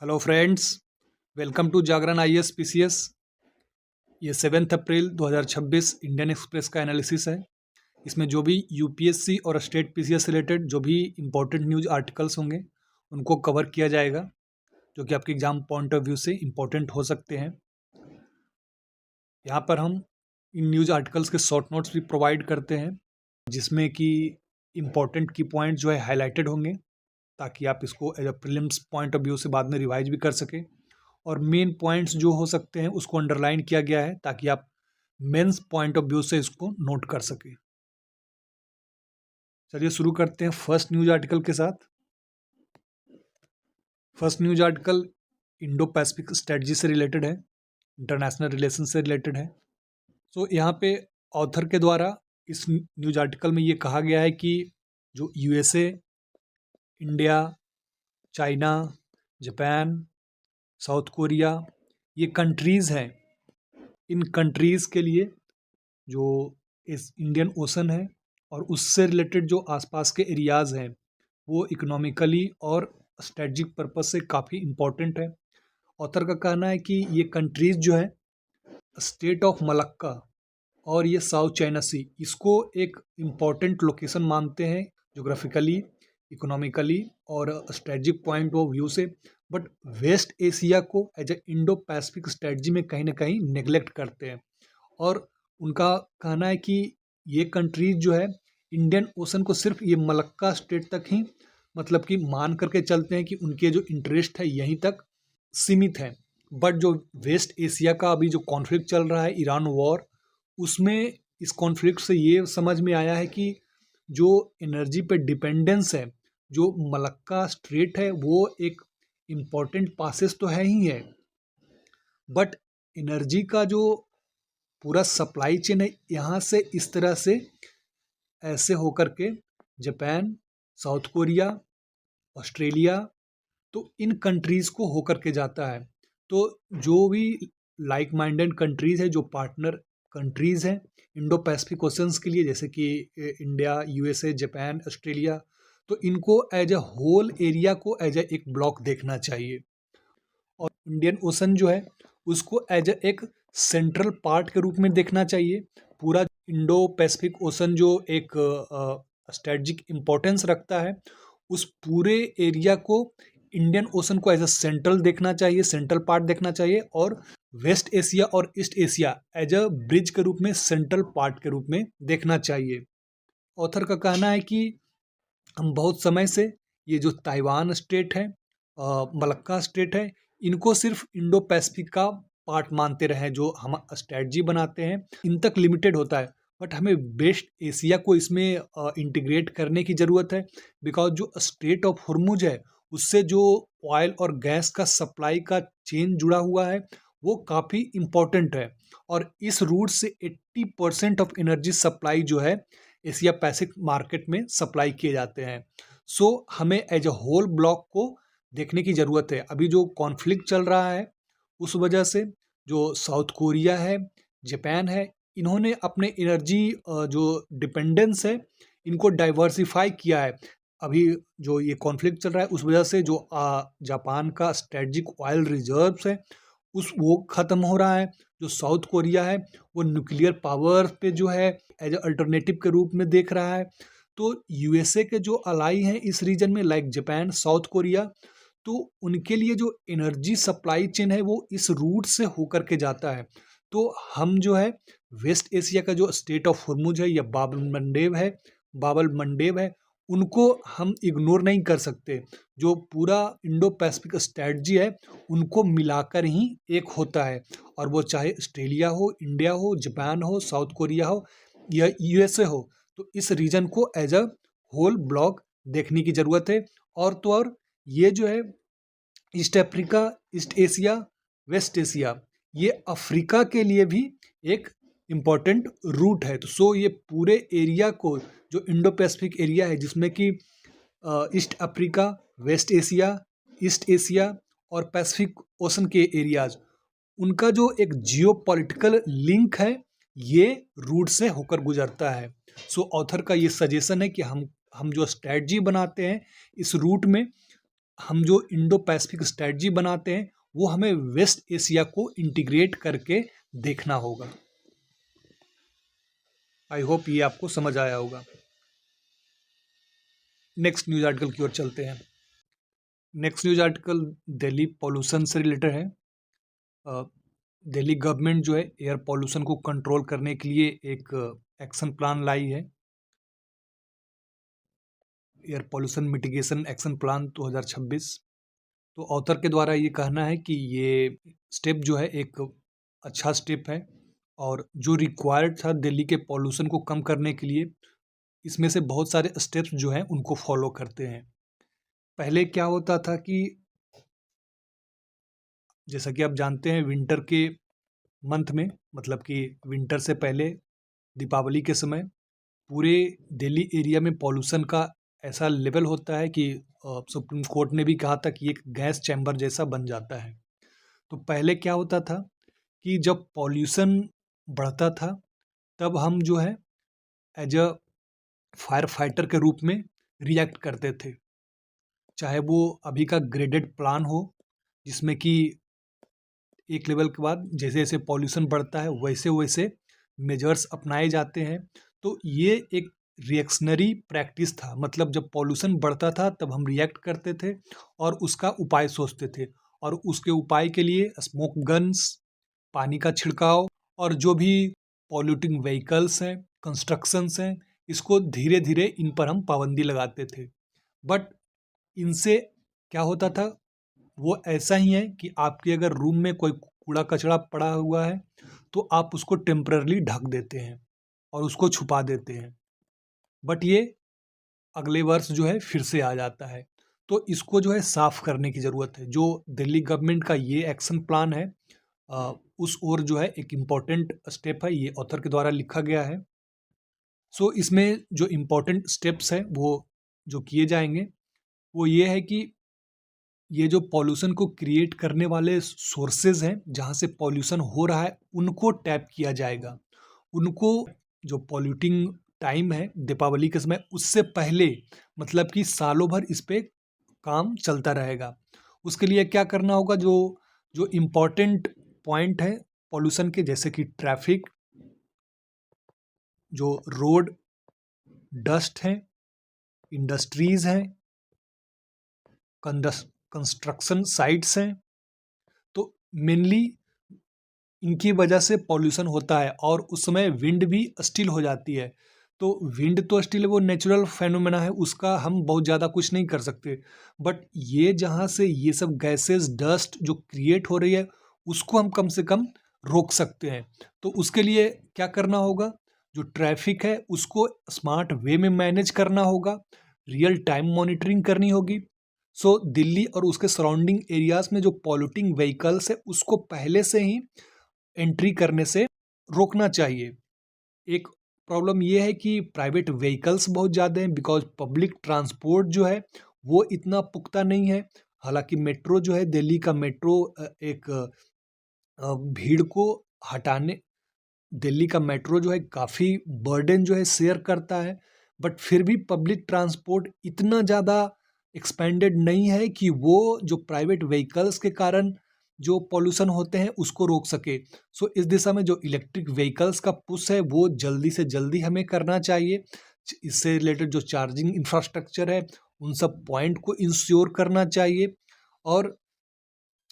Hello friends, welcome to Jagran IAS PCS. ये 7 April 2026 Indian Express का analysis है। इसमें जो भी यूपीएससी और स्टेट पीसीएस से रिलेटेड जो भी इम्पोर्टेंट न्यूज़ आर्टिकल्स होंगे उनको कवर किया जाएगा, जो कि आपके एग्जाम पॉइंट ऑफ व्यू से इम्पोर्टेंट हो सकते हैं। यहाँ पर हम इन न्यूज़ आर्टिकल्स के शॉर्ट नोट्स भी प्रोवाइड करते हैं, जिसमें कि इम्पोर्टेंट की पॉइंट जो है हाईलाइटेड होंगे, ताकि आप इसको as a prelims point of view से बाद में रिवाइज भी कर सकें। और मेन पॉइंट्स जो हो सकते हैं उसको अंडरलाइन किया गया है, ताकि आप मेंस पॉइंट ऑफ व्यू से इसको नोट कर सकें। चलिए शुरू करते हैं फर्स्ट न्यूज आर्टिकल के साथ। First news article Indo Pacific strategy से रिलेटेड है, इंटरनेशनल रिलेशन से रिलेटेड है। सो यहाँ पे ऑथर के द्वारा इस न्यूज आर्टिकल में ये कहा गया है कि जो USA, India, China, Japan, south Korea, ये कंट्रीज़ हैं। इन कंट्रीज़ के लिए जो इस इंडियन ओशन है और उससे रिलेटेड जो आसपास के एरियाज़ हैं, वो इकोनॉमिकली और स्ट्रेटजिक पर्पस से काफ़ी इम्पोर्टेंट है। ऑथर का कहना है कि ये कंट्रीज़ जो है स्टेट ऑफ मलक्का और ये साउथ चाइना सी, इसको एक इम्पॉर्टेंट लोकेशन मानते हैं जोग्राफिकली, इकोनॉमिकली और स्ट्रेटजिक पॉइंट ऑफ व्यू से। बट वेस्ट एशिया को as a Indo Pacific strategy में कहीं ना कहीं नेग्लेक्ट करते हैं। और उनका कहना है कि ये कंट्रीज जो है इंडियन ओशन को सिर्फ ये मलक्का स्टेट तक ही मतलब कि मान करके चलते हैं कि उनके जो इंटरेस्ट है यहीं तक सीमित है। बट जो वेस्ट एशिया का अभी जो कॉन्फ्लिक्ट चल रहा है, ईरान वॉर, उसमें इस कॉन्फ्लिक्ट से ये समझ में आया है कि जो एनर्जी पे डिपेंडेंस है, जो मलक्का स्ट्रेट है, वो एक इम्पॉर्टेंट पासेस तो है ही है, बट एनर्जी का जो पूरा सप्लाई चेन है यहाँ से इस तरह से ऐसे होकर के जापान, साउथ कोरिया, ऑस्ट्रेलिया, तो इन कंट्रीज़ को होकर के जाता है। तो जो भी लाइक माइंडेड कंट्रीज़ है, जो पार्टनर कंट्रीज़ हैं इंडो पैसिफिक ओशंस के लिए, जैसे कि इंडिया, यूएसए, जापान, ऑस्ट्रेलिया, तो इनको एज अ होल एरिया को एज अ एक ब्लॉक देखना चाहिए। और इंडियन ओशन जो है उसको एज एक सेंट्रल पार्ट के रूप में देखना चाहिए। पूरा इंडो पैसिफिक ओशन जो एक स्ट्रेटजिक इम्पोर्टेंस रखता है, उस पूरे एरिया को इंडियन ओशन को एज अ सेंट्रल देखना चाहिए, सेंट्रल पार्ट देखना चाहिए। और वेस्ट एशिया और East Asia as a bridge के रूप में, सेंट्रल पार्ट के रूप में देखना चाहिए। ऑथर का कहना है कि हम बहुत समय से ये जो ताइवान स्टेट है, मलक्का स्टेट है, इनको सिर्फ इंडो पैसिफिक का पार्ट मानते रहे हैं। जो हम स्ट्रेटजी बनाते हैं इन तक लिमिटेड होता है, बट हमें वेस्ट एशिया को इसमें इंटीग्रेट करने की ज़रूरत है। बिकॉज जो स्ट्रेट ऑफ हुर्मुज है, उससे जो ऑयल और गैस का सप्लाई का चेन जुड़ा हुआ है, वो काफ़ी इम्पोर्टेंट है। और इस रूट से 80% ऑफ एनर्जी सप्लाई जो है एशिया पैसिफिक मार्केट में सप्लाई किए जाते हैं। सो हमें एज अ होल ब्लॉक को देखने की ज़रूरत है। अभी जो कॉन्फ्लिक्ट चल रहा है उस वजह से जो साउथ कोरिया है, जापान है, इन्होंने अपने एनर्जी जो डिपेंडेंस है इनको डाइवर्सिफाई किया है। अभी जो ये कॉन्फ्लिक्ट चल रहा है उस वजह से जो जापान का स्ट्रेटजिक ऑयल रिजर्व्स है वो ख़त्म हो रहा है। जो साउथ कोरिया है वो न्यूक्लियर पावर पे जो है एज अल्टरनेटिव के रूप में देख रहा है। तो यूएसए के जो अलाई हैं इस रीजन में, लाइक जापान, साउथ कोरिया, तो उनके लिए जो एनर्जी सप्लाई चेन है वो इस रूट से होकर के जाता है। तो हम जो है वेस्ट एशिया का जो स्टेट ऑफ हुर्मुज है या बाबल मंडेब है, उनको हम इग्नोर नहीं कर सकते। जो पूरा इंडो पैसिफिक स्ट्रेटजी है उनको मिलाकर ही एक होता है। और वो चाहे ऑस्ट्रेलिया हो, इंडिया हो, जापान हो, साउथ कोरिया हो या यूएसए हो, तो इस रीजन को एज अ होल ब्लॉक देखने की ज़रूरत है। और तो और ये जो है East Africa, East Asia, West Asia, ये अफ्रीका के लिए भी एक इम्पॉर्टेंट रूट है। तो सो ये पूरे एरिया को, जो इंडो पैसिफिक एरिया है जिसमें कि East Africa, West Asia, East Asia और पैसिफिक ओशन के एरियाज, उनका जो एक जियो पॉलिटिकल लिंक है ये रूट से होकर गुजरता है। सो ऑथर का ये सजेशन है कि हम जो स्ट्रेटजी बनाते हैं इस रूट में, हम जो इंडो पैसिफिक स्ट्रेटजी बनाते हैं वो हमें वेस्ट एशिया को इंटीग्रेट करके देखना होगा। आई होप ये आपको समझ आया होगा। नेक्स्ट न्यूज़ आर्टिकल की ओर चलते हैं। Next news article Delhi pollution से रिलेटेड है। दिल्ली गवर्नमेंट जो है एयर पॉल्यूशन को कंट्रोल करने के लिए एक एक्शन प्लान लाई है, air pollution mitigation action plan 2026। तो ऑथर के द्वारा ये कहना है कि ये स्टेप जो है एक अच्छा स्टेप है और जो रिक्वायर्ड था दिल्ली के पॉल्यूशन को कम करने के लिए, इसमें से बहुत सारे स्टेप्स जो हैं उनको फॉलो करते हैं। पहले क्या होता था कि जैसा कि आप जानते हैं विंटर के मंथ में, मतलब कि विंटर से पहले दीपावली के समय पूरे दिल्ली एरिया में पॉल्यूशन का ऐसा लेवल होता है कि सुप्रीम कोर्ट ने भी कहा था कि एक गैस चैम्बर जैसा बन जाता है। तो पहले क्या होता था कि जब पॉल्यूशन बढ़ता था तब हम जो है एज अ फायर फाइटर के रूप में रिएक्ट करते थे, चाहे वो अभी का ग्रेडेड प्लान हो जिसमें कि एक लेवल के बाद जैसे जैसे पॉल्यूशन बढ़ता है वैसे वैसे मेजर्स अपनाए जाते हैं। तो ये एक रिएक्शनरी प्रैक्टिस था, मतलब जब पॉल्यूशन बढ़ता था तब हम रिएक्ट करते थे और उसका उपाय सोचते थे, और उसके उपाय के लिए स्मोक गन्स, पानी का छिड़काव और जो भी पॉल्यूटिंग व्हीकल्स हैं, कंस्ट्रक्शंस हैं, इसको धीरे धीरे इन पर हम पाबंदी लगाते थे। बट इनसे क्या होता था, वो ऐसा ही है कि आपके अगर रूम में कोई कूड़ा कचरा पड़ा हुआ है तो आप उसको टेम्पररी ढक देते हैं और उसको छुपा देते हैं, बट ये अगले वर्ष जो है फिर से आ जाता है। तो इसको जो है साफ करने की ज़रूरत है। जो दिल्ली गवर्नमेंट का ये एक्शन प्लान है उस ओर जो है एक इम्पॉर्टेंट स्टेप है, ये ऑथर के द्वारा लिखा गया है। सो इसमें जो इम्पोर्टेंट स्टेप्स हैं वो जो किए जाएंगे वो ये है कि ये जो पॉल्यूशन को क्रिएट करने वाले सोर्सेज हैं जहाँ से पॉल्यूशन हो रहा है उनको टैप किया जाएगा। उनको जो पॉल्यूटिंग टाइम है दीपावली के समय उससे पहले, मतलब कि सालों भर इस पे काम चलता रहेगा। उसके लिए क्या करना होगा, जो जो इम्पोर्टेंट पॉइंट है पॉल्यूशन के, जैसे कि ट्रैफिक, जो रोड, डस्ट है, इंडस्ट्रीज़ हैं, कंस्ट्रक्शन साइट्स हैं, तो मेनली इनकी वजह से पॉल्यूशन होता है। और उस समय विंड भी स्टिल हो जाती है। तो विंड तो स्टिल वो नेचुरल फेनोमेना है, उसका हम बहुत ज़्यादा कुछ नहीं कर सकते, बट ये जहाँ से ये सब गैसेस डस्ट जो क्रिएट हो रही है उसको हम कम से कम रोक सकते हैं। तो उसके लिए क्या करना होगा, जो ट्रैफिक है उसको स्मार्ट वे में मैनेज करना होगा, रियल टाइम मॉनिटरिंग करनी होगी। सो दिल्ली और उसके सराउंडिंग एरियाज में जो पॉल्यूटिंग व्हीकल्स है उसको पहले से ही एंट्री करने से रोकना चाहिए। एक प्रॉब्लम ये है कि प्राइवेट व्हीकल्स बहुत ज़्यादा हैं, बिकॉज पब्लिक ट्रांसपोर्ट जो है वो इतना पुख्ता नहीं है। हालांकि मेट्रो जो है, दिल्ली का मेट्रो एक भीड़ को हटाने, दिल्ली का मेट्रो जो है काफ़ी बर्डन जो है शेयर करता है, बट फिर भी पब्लिक ट्रांसपोर्ट इतना ज़्यादा एक्सपेंडेड नहीं है कि वो जो प्राइवेट व्हीकल्स के कारण जो पॉल्यूशन होते हैं उसको रोक सके। सो इस दिशा में जो इलेक्ट्रिक व्हीकल्स का पुश है वो जल्दी से जल्दी हमें करना चाहिए। इससे रिलेटेड जो चार्जिंग इंफ्रास्ट्रक्चर है उन सब पॉइंट को इंश्योर करना चाहिए। और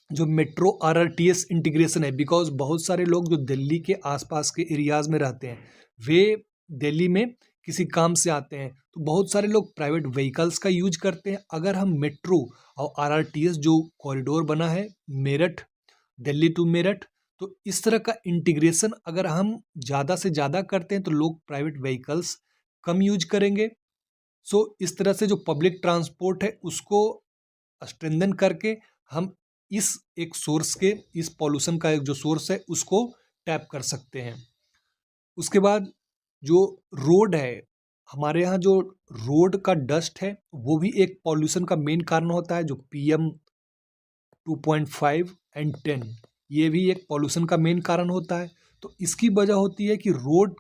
जो मेट्रो आरआरटीएस इंटीग्रेशन है, बिकॉज बहुत सारे लोग जो दिल्ली के आसपास के एरियाज़ में रहते हैं वे दिल्ली में किसी काम से आते हैं, तो बहुत सारे लोग प्राइवेट व्हीकल्स का यूज करते हैं। अगर हम मेट्रो और आरआरटीएस जो कॉरिडोर बना है मेरठ, दिल्ली टू मेरठ, तो इस तरह का इंटीग्रेशन अगर हम ज़्यादा से ज़्यादा करते हैं तो लोग प्राइवेट व्हीकल्स कम यूज करेंगे। सो इस तरह से जो पब्लिक ट्रांसपोर्ट है उसको स्ट्रेंथन करके हम इस एक सोर्स के, इस पॉल्यूशन का एक जो सोर्स है उसको टैप कर सकते हैं। उसके बाद जो रोड है, हमारे यहाँ जो रोड का डस्ट है वो भी एक पॉल्यूशन का मेन कारण होता है। जो PM 2.5 एंड 10, ये भी एक पॉल्यूशन का मेन कारण होता है। तो इसकी वजह होती है कि रोड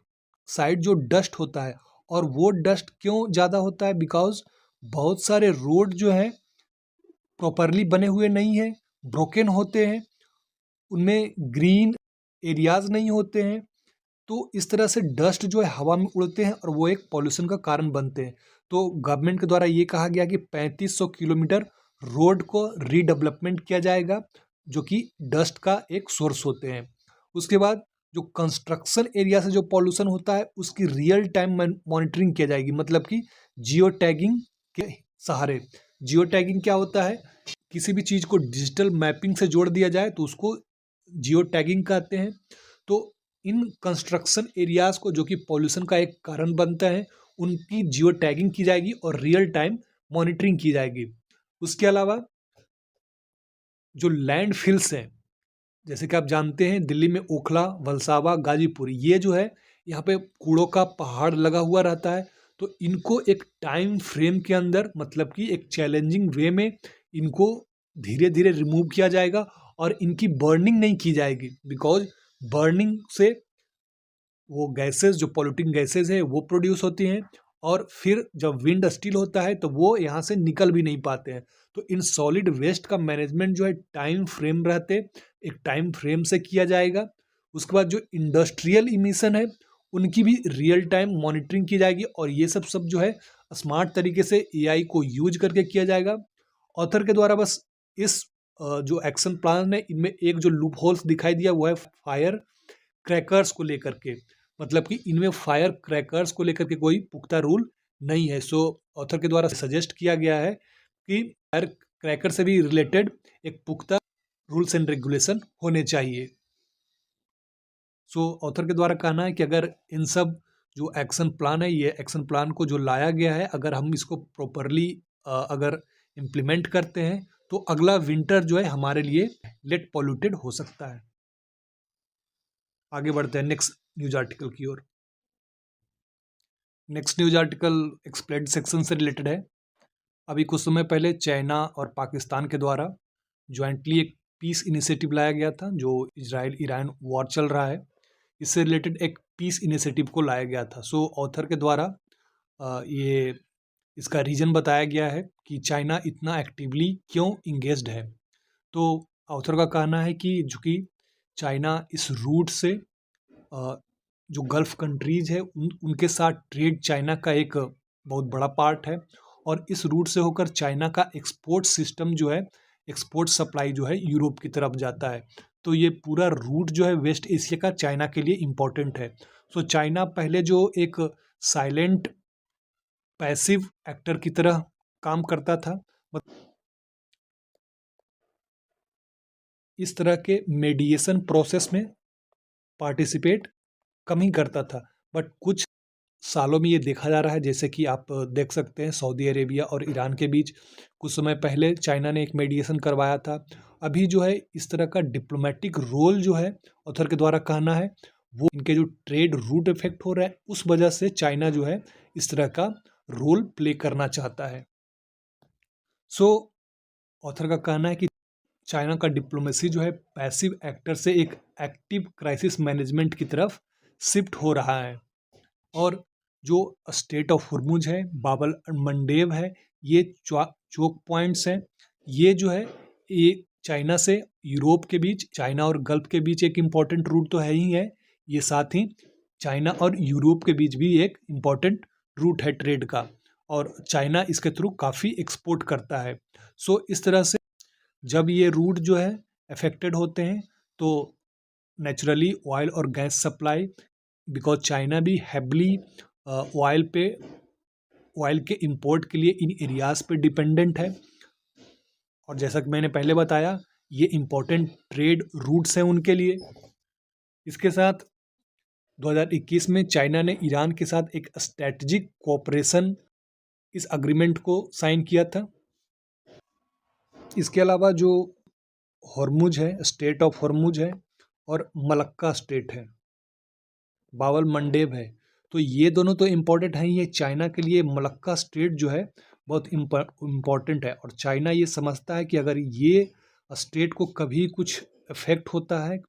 साइड जो डस्ट होता है, और वो डस्ट क्यों ज़्यादा होता है, बिकॉज बहुत सारे रोड जो है प्रॉपरली बने हुए नहीं हैं, ब्रोकन होते हैं, उनमें ग्रीन एरियाज़ नहीं होते हैं। तो इस तरह से डस्ट जो है हवा में उड़ते हैं और वो एक पॉल्यूशन का कारण बनते हैं। तो गवर्नमेंट के द्वारा ये कहा गया कि 3500 किलोमीटर रोड को रीडेवलपमेंट किया जाएगा, जो कि डस्ट का एक सोर्स होते हैं। उसके बाद जो कंस्ट्रक्शन एरिया से जो पॉल्यूशन होता है उसकी रियल टाइम मॉनिटरिंग किया जाएगी, मतलब कि जियो टैगिंग के सहारे। जियो टैगिंग क्या होता है? किसी भी चीज़ को डिजिटल मैपिंग से जोड़ दिया जाए तो उसको जियो टैगिंग कहते हैं। तो इन कंस्ट्रक्शन एरियाज़ को, जो कि पॉल्यूशन का एक कारण बनता है, उनकी जियो टैगिंग की जाएगी और रियल टाइम मॉनिटरिंग की जाएगी। उसके अलावा जो लैंड फिल्स हैं, जैसे कि आप जानते हैं दिल्ली में ओखला, वलसावा, गाजीपुर, ये जो है यहाँ पे कूड़ों का पहाड़ लगा हुआ रहता है। तो इनको एक टाइम फ्रेम के अंदर, मतलब कि एक चैलेंजिंग वे में इनको धीरे धीरे रिमूव किया जाएगा और इनकी बर्निंग नहीं की जाएगी, बिकॉज बर्निंग से वो गैसेस, जो पॉल्यूटिंग गैसेस है, वो प्रोड्यूस होती हैं और फिर जब विंड स्टिल होता है तो वो यहाँ से निकल भी नहीं पाते हैं। तो इन सॉलिड वेस्ट का मैनेजमेंट जो है टाइम फ्रेम रहते, एक टाइम फ्रेम से किया जाएगा। उसके बाद जो इंडस्ट्रियल इमिशन है उनकी भी रियल टाइम मॉनिटरिंग की जाएगी और ये सब जो है स्मार्ट तरीके से एआई को यूज करके किया जाएगा। ऑथर के द्वारा बस इस जो एक्शन प्लान है इनमें एक जो लूप होल्स दिखाई दिया वो है फायर क्रैकर्स को लेकर के, मतलब कि इनमें फायर क्रैकर्स को लेकर के कोई पुख्ता रूल नहीं है। सो ऑथर के द्वारा सजेस्ट किया गया है कि फायर क्रैकर से भी रिलेटेड एक पुख्ता रूल्स एंड रेगुलेशन होने चाहिए। सो ऑथर के द्वारा कहना है कि अगर इन सब जो एक्शन प्लान है, ये एक्शन प्लान को जो लाया गया है, अगर हम इसको प्रॉपरली अगर इम्प्लीमेंट करते हैं तो अगला विंटर जो है हमारे लिए लेट पॉल्यूटेड हो सकता है। आगे बढ़ते हैं नेक्स्ट न्यूज आर्टिकल की ओर। Next news article explained section से रिलेटेड है। अभी कुछ समय पहले चाइना और पाकिस्तान के द्वारा ज्वाइंटली एक पीस इनिशिएटिव लाया गया था, जो इजराइल ईरान वॉर चल रहा है, इससे रिलेटेड एक पीस इनिशिएटिव को लाया गया था। सो ऑथर के द्वारा ये इसका रीज़न बताया गया है कि चाइना इतना एक्टिवली क्यों इंगेज्ड है। तो ऑथर का कहना है कि चूँकि चाइना इस रूट से जो गल्फ़ कंट्रीज़ है उनके साथ ट्रेड चाइना का एक बहुत बड़ा पार्ट है और इस रूट से होकर चाइना का एक्सपोर्ट सिस्टम जो है, एक्सपोर्ट सप्लाई जो है यूरोप की तरफ जाता है। तो ये पूरा रूट जो है वेस्ट एशिया का चाइना के लिए इम्पोर्टेंट है। सो चाइना पहले जो एक साइलेंट पैसिव एक्टर की तरह काम करता था, इस तरह के मेडिएशन प्रोसेस में पार्टिसिपेट कम ही करता था। बट कुछ सालों में ये देखा जा रहा है, जैसे कि आप देख सकते हैं सऊदी अरेबिया और ईरान के बीच कुछ समय पहले चाइना ने एक मेडिएशन करवाया था। अभी जो है इस तरह का डिप्लोमेटिक रोल जो है, ऑथर के द्वारा कहना है, वो इनके जो ट्रेड रूट इफेक्ट हो रहा है उस वजह से चाइना जो है इस तरह का रोल प्ले करना चाहता है। सो ऑथर का कहना है कि चाइना का डिप्लोमेसी जो है पैसिव एक्टर से एक एक्टिव क्राइसिस मैनेजमेंट की तरफ शिफ्ट हो रहा है। और जो स्टेट ऑफ हुर्मुज है, बाबल मंडेब है, ये चोक पॉइंट्स हैं। ये जो है ये चाइना से यूरोप के बीच, चाइना और गल्फ के बीच एक इम्पॉर्टेंट रूट तो है ही है, ये साथ ही चाइना और यूरोप के बीच भी एक इम्पॉर्टेंट रूट है ट्रेड का, और चाइना इसके थ्रू काफ़ी एक्सपोर्ट करता है। सो इस तरह से जब ये रूट जो है अफेक्टेड होते हैं तो नेचुरली ऑयल और गैस सप्लाई, बिकॉज चाइना भी हैवली ऑयल के इंपोर्ट के लिए इन एरियाज़ पे डिपेंडेंट है। और जैसा कि मैंने पहले बताया, ये इम्पोर्टेंट ट्रेड रूट्स हैं उनके लिए। इसके साथ 2021 में चाइना ने ईरान के साथ एक स्ट्रेटजिक कोऑपरेशन, इस अग्रीमेंट को साइन किया था। इसके अलावा जो हॉर्मुज है, स्टेट ऑफ हॉर्मुज है, और मलक्का स्टेट है, बावल मंडेब है, तो ये दोनों तो इम्पोर्टेंट हैं। ये चाइना के लिए मलक्का स्टेट जो है बहुत इम्पोर्टेंट है, और चाइना ये समझता है कि अगर ये स्टेट को कभी कुछ इफेक्ट होता है,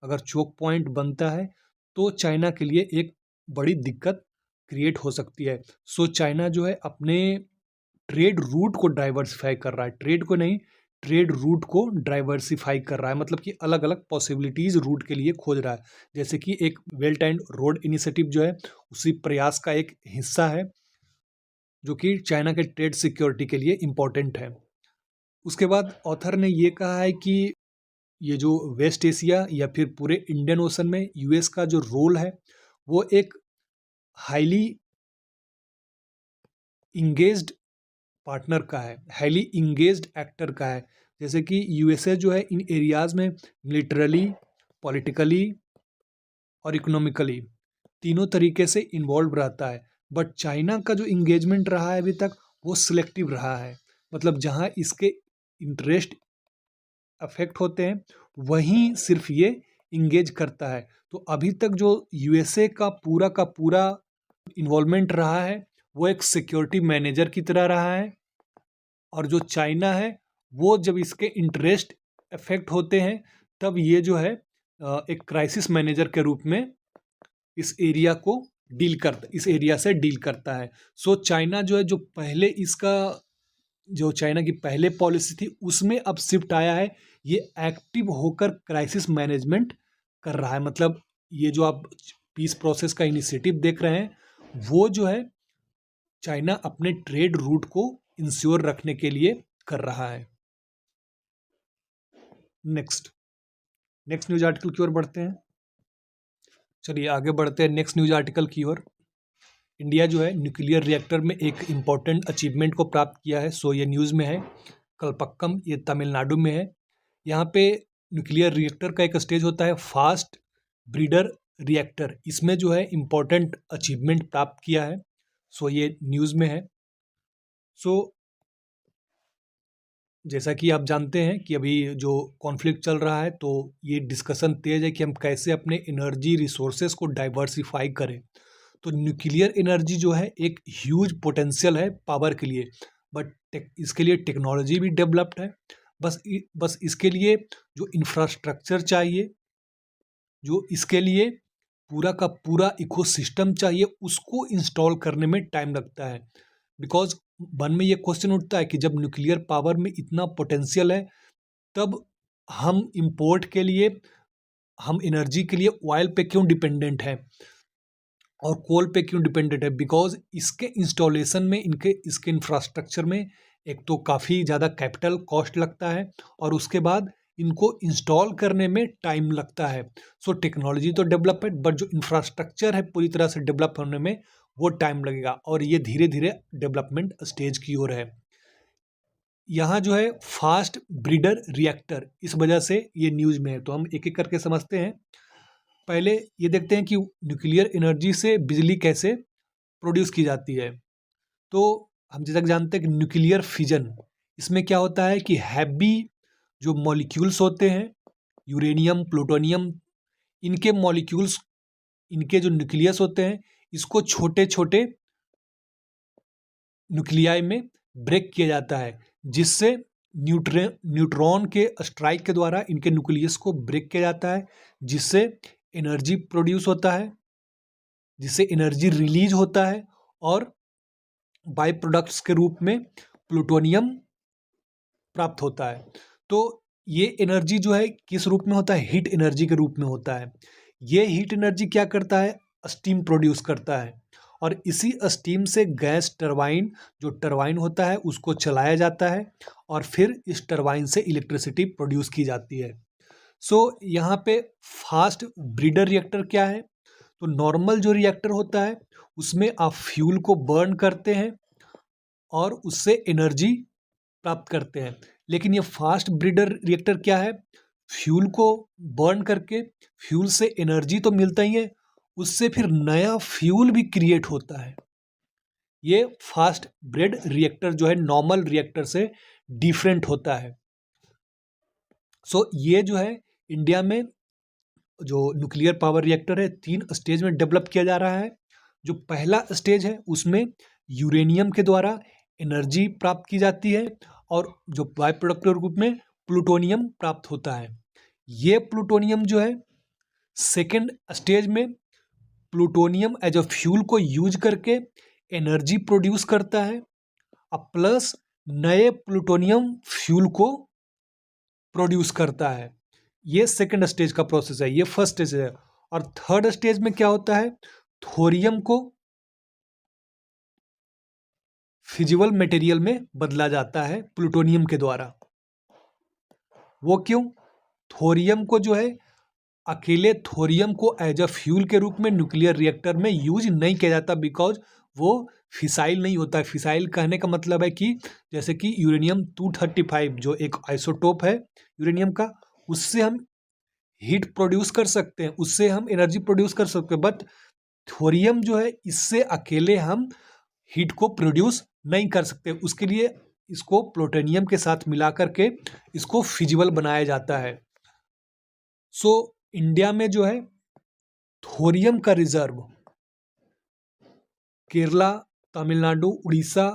अगर चोक पॉइंट बनता है, तो चाइना के लिए एक बड़ी दिक्कत क्रिएट हो सकती है। सो चाइना जो है अपने ट्रेड रूट को डाइवर्सिफाई कर रहा है, ट्रेड को नहीं, ट्रेड रूट को डाइवर्सिफाई कर रहा है, मतलब कि अलग अलग पॉसिबिलिटीज रूट के लिए खोज रहा है। जैसे कि एक बेल्ट एंड रोड इनिशिएटिव जो है उसी प्रयास का एक हिस्सा है, जो कि चाइना के ट्रेड सिक्योरिटी के लिए इम्पोर्टेंट है। उसके बाद ऑथर ने ये कहा है कि ये जो वेस्ट एशिया या फिर पूरे इंडियन ओशन में यूएस का जो रोल है वो एक हाईली इंगेज्ड पार्टनर का है, हाईली इंगेज्ड एक्टर का है। जैसे कि यूएसए जो है इन एरियाज में मिलिटरली, पॉलिटिकली और इकोनॉमिकली तीनों तरीके से इन्वॉल्व रहता है। बट चाइना का जो इंगेजमेंट रहा है अभी तक वो सिलेक्टिव रहा है, मतलब जहाँ इसके इंटरेस्ट अफेक्ट होते हैं वहीं सिर्फ ये इंगेज करता है। तो अभी तक जो यूएसए का पूरा इन्वॉल्वमेंट रहा है वो एक सिक्योरिटी मैनेजर की तरह रहा है, और जो चाइना है वो जब इसके इंटरेस्ट अफेक्ट होते हैं तब ये जो है एक क्राइसिस मैनेजर के रूप में इस एरिया से डील करता है। सो चाइना जो है जो चाइना की पहले पॉलिसी थी उसमें अब शिफ्ट आया है, ये एक्टिव होकर क्राइसिस मैनेजमेंट कर रहा है। मतलब ये जो आप पीस प्रोसेस का इनिशिएटिव देख रहे हैं वो जो है चाइना अपने ट्रेड रूट को इंश्योर रखने के लिए कर रहा है। नेक्स्ट न्यूज आर्टिकल की ओर बढ़ते हैं। चलिए आगे बढ़ते हैं नेक्स्ट न्यूज आर्टिकल की ओर। इंडिया जो है न्यूक्लियर रिएक्टर में एक इम्पॉर्टेंट अचीवमेंट को प्राप्त किया है। सो ये न्यूज़ में है, कलपक्कम, ये तमिलनाडु में है। यहाँ पे न्यूक्लियर रिएक्टर का एक स्टेज होता है फास्ट ब्रीडर रिएक्टर, इसमें जो है इम्पॉर्टेंट अचीवमेंट प्राप्त किया है। सो ये न्यूज़ में है। सो जैसा कि आप जानते हैं कि अभी जो कॉन्फ्लिक्ट चल रहा है तो ये डिस्कशन तेज है कि हम कैसे अपने एनर्जी रिसोर्सेज को डाइवर्सिफाई करें। तो न्यूक्लियर एनर्जी जो है एक ह्यूज पोटेंशियल है पावर के लिए, बट इसके लिए टेक्नोलॉजी भी डेवलप्ड है। बस इसके लिए जो इंफ्रास्ट्रक्चर चाहिए, जो इसके लिए पूरा का पूरा इकोसिस्टम चाहिए, उसको इंस्टॉल करने में टाइम लगता है। बिकॉज मन में ये क्वेश्चन उठता है कि जब न्यूक्लियर पावर में इतना पोटेंशियल है तब हम इंपोर्ट के लिए, हम एनर्जी के लिए ऑयल पे क्यों डिपेंडेंट है और कोल पे क्यों डिपेंडेंट है? बिकॉज इसके इंस्टॉलेशन में, इसके इंफ्रास्ट्रक्चर में एक तो काफ़ी ज़्यादा कैपिटल कॉस्ट लगता है और उसके बाद इनको इंस्टॉल करने में टाइम लगता है। सो टेक्नोलॉजी तो डेवलप है बट जो इंफ्रास्ट्रक्चर है पूरी तरह से डेवलप होने में वो टाइम लगेगा, और ये धीरे धीरे डेवलपमेंट स्टेज की ओर है। यहाँ जो है फास्ट ब्रीडर रिएक्टर, इस वजह से ये न्यूज़ में है। तो हम एक एक करके समझते हैं। पहले ये देखते हैं कि न्यूक्लियर एनर्जी से बिजली कैसे प्रोड्यूस की जाती है। तो हम जैसा कि जानते हैं कि न्यूक्लियर फिजन, इसमें क्या होता है कि हैवी जो मॉलिक्यूल्स होते हैं, यूरेनियम, प्लूटोनियम, इनके मॉलिक्यूल्स, इनके जो न्यूक्लियस होते हैं इसको छोटे छोटे न्यूक्लियाई में ब्रेक किया जाता है, जिससे न्यूट्रॉन के स्ट्राइक के द्वारा इनके न्यूक्लियस को ब्रेक किया जाता है, जिससे एनर्जी प्रोड्यूस होता है, जिससे एनर्जी रिलीज होता है और बाई प्रोडक्ट्स के रूप में प्लूटोनियम प्राप्त होता है। तो ये एनर्जी जो है किस रूप में होता है? हीट एनर्जी के रूप में होता है। ये हीट एनर्जी क्या करता है? स्टीम प्रोड्यूस करता है, और इसी स्टीम से गैस टरबाइन, जो टरबाइन होता है उसको चलाया जाता है और फिर इस टरबाइन से इलेक्ट्रिसिटी प्रोड्यूस की जाती है। सो यहाँ पे फास्ट ब्रीडर रिएक्टर क्या है? तो नॉर्मल जो रिएक्टर होता है उसमें आप फ्यूल को बर्न करते हैं और उससे एनर्जी प्राप्त करते हैं, लेकिन ये फास्ट ब्रीडर रिएक्टर क्या है? फ्यूल को बर्न करके फ्यूल से एनर्जी तो मिलता ही है, उससे फिर नया फ्यूल भी क्रिएट होता है। ये फास्ट ब्रेड रिएक्टर जो है नॉर्मल रिएक्टर से डिफरेंट होता है। सो ये जो है इंडिया में जो न्यूक्लियर पावर रिएक्टर है 3 स्टेज में डेवलप किया जा रहा है। जो पहला स्टेज है उसमें यूरेनियम के द्वारा एनर्जी प्राप्त की जाती है और जो बाय प्रोडक्ट के रूप में प्लूटोनियम प्राप्त होता है। ये प्लूटोनियम जो है सेकेंड स्टेज में प्लूटोनियम एज अ फ्यूल को यूज करके एनर्जी प्रोड्यूस करता है प्लस नए प्लूटोनियम फ्यूल को प्रोड्यूस करता है। ये सेकंड स्टेज का प्रोसेस है, ये फर्स्ट स्टेज है। और थर्ड स्टेज में क्या होता है, थोरियम को फिजिबल मटेरियल में बदला जाता है प्लूटोनियम के द्वारा। वो क्यों? थोरियम को जो है, अकेले थोरियम को एज अ फ्यूल के रूप में न्यूक्लियर रिएक्टर में यूज नहीं किया जाता, बिकॉज वो फिसाइल नहीं होता है। फिसाइल कहने का मतलब है कि जैसे कि यूरेनियम 235 जो एक आइसोटोप है यूरेनियम का, उससे हम हीट प्रोड्यूस कर सकते हैं, उससे हम एनर्जी प्रोड्यूस कर सकते हैं। बट थोरियम जो है, इससे अकेले हम हीट को प्रोड्यूस नहीं कर सकते। उसके लिए इसको प्लूटोनियम के साथ मिला करके इसको फिजिबल बनाया जाता है। सो इंडिया में जो है थोरियम का रिजर्व केरला, तमिलनाडु, उड़ीसा,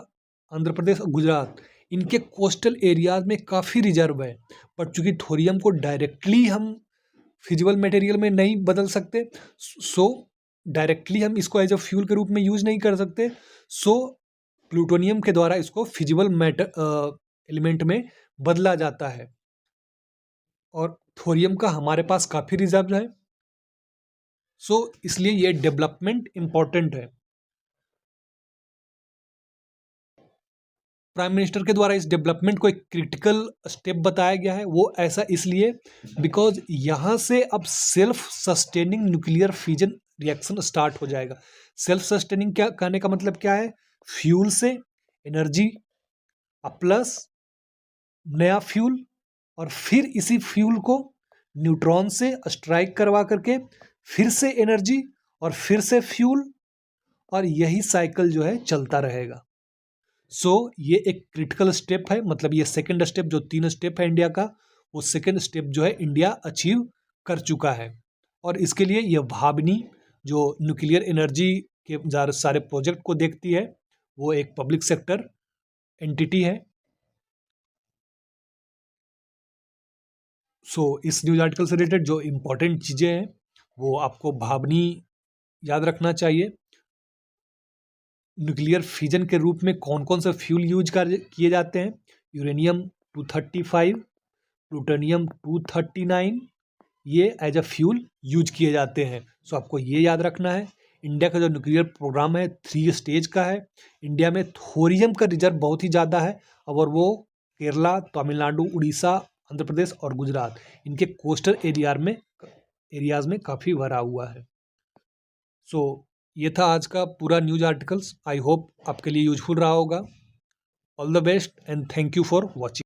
आंध्र प्रदेश और गुजरात, इनके कोस्टल एरियाज में काफ़ी रिजर्व है। बट चूंकि थोरियम को डायरेक्टली हम फिजिबल मटेरियल में नहीं बदल सकते, सो डायरेक्टली हम इसको एज अ फ्यूल के रूप में यूज नहीं कर सकते, सो प्लूटोनियम के द्वारा इसको फिजिबल मैटर एलिमेंट में बदला जाता है। और थोरियम का हमारे पास काफ़ी रिजर्व है, सो इसलिए ये डेवलपमेंट इम्पॉर्टेंट है। प्राइम मिनिस्टर के द्वारा इस डेवलपमेंट को एक क्रिटिकल स्टेप बताया गया है। वो ऐसा इसलिए बिकॉज यहाँ से अब self sustaining nuclear fusion reaction start हो जाएगा। सेल्फ सस्टेनिंग क्या कहने का मतलब क्या है, फ्यूल से एनर्जी प्लस नया फ्यूल, और फिर इसी फ्यूल को न्यूट्रॉन से स्ट्राइक करवा करके फिर से एनर्जी और फिर से फ्यूल, और यही साइकिल जो है चलता रहेगा। सो ये एक क्रिटिकल स्टेप है, मतलब ये सेकंड स्टेप, जो 3 स्टेप है इंडिया का, वो सेकंड स्टेप जो है इंडिया अचीव कर चुका है। और इसके लिए ये भाबनी जो न्यूक्लियर एनर्जी के सारे प्रोजेक्ट को देखती है, वो एक पब्लिक सेक्टर एंटिटी है। सो इस न्यूज आर्टिकल से रिलेटेड जो इम्पोर्टेंट चीज़ें हैं वो आपको भाबनी याद रखना चाहिए। न्यूक्लियर फिजन के रूप में कौन कौन से फ्यूल यूज किए जाते हैं, यूरेनियम 235, प्लूटोनियम 239, ये एज अ फ्यूल यूज किए जाते हैं। सो आपको ये याद रखना है। इंडिया का जो न्यूक्लियर प्रोग्राम है 3 स्टेज का है। इंडिया में थोरियम का रिजर्व बहुत ही ज़्यादा है, और वो केरला, तमिलनाडु, उड़ीसा, आंध्र प्रदेश और गुजरात, इनके कोस्टल एरियाज में काफ़ी भरा हुआ है। सो ये था आज का पूरा न्यूज आर्टिकल्स। आई होप आपके लिए यूजफुल रहा होगा। All the best and thank you for watching.